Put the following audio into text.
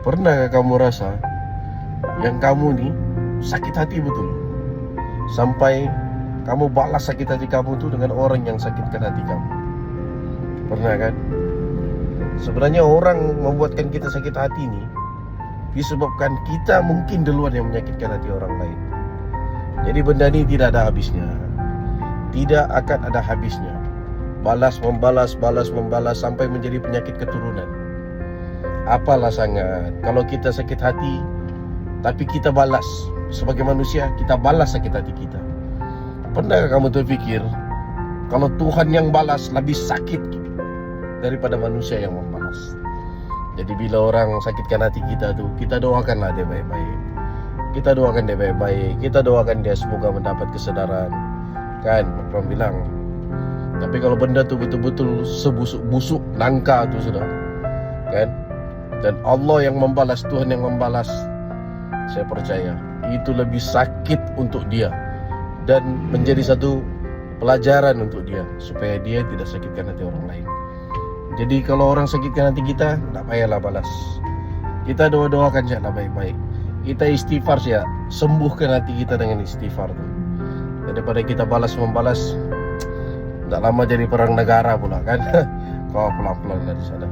Pernah kamu rasa yang kamu nih sakit hati betul, sampai kamu balas sakit hati kamu tuh dengan orang yang sakitkan hati kamu? Pernah kan? Sebenarnya orang membuatkan kita sakit hati nih disebabkan kita mungkin duluan yang menyakitkan hati orang lain. Jadi benda ini tidak ada habisnya, tidak akan ada habisnya. Balas membalas sampai menjadi penyakit keturunan. Apalah sangat kalau kita sakit hati tapi kita balas. Sebagai manusia kita balas sakit hati kita. Pernah kamu terpikir kalau Tuhan yang balas lebih sakit daripada manusia yang membalas? Jadi bila orang sakitkan hati kita tuh, kita doakanlah dia baik-baik. Kita doakan dia baik-baik. Kita doakan dia semoga mendapat kesedaran. Kan orang bilang. Tapi kalau benda tuh betul-betul sebusuk-busuk nangka tuh sudah, kan? Dan Allah yang membalas, Tuhan yang membalas, saya percaya itu lebih sakit untuk dia dan menjadi satu pelajaran untuk dia supaya dia tidak sakitkan hati orang lain. Jadi kalau orang sakitkan hati kita, tak payahlah balas. Kita doa-doakan sajalah baik-baik. Kita istighfar saja, sembuhkan hati kita dengan istighfar tu. Daripada kita balas membalas, tak lama jadi perang negara pula kan. Kau pelan-pelan dari sana.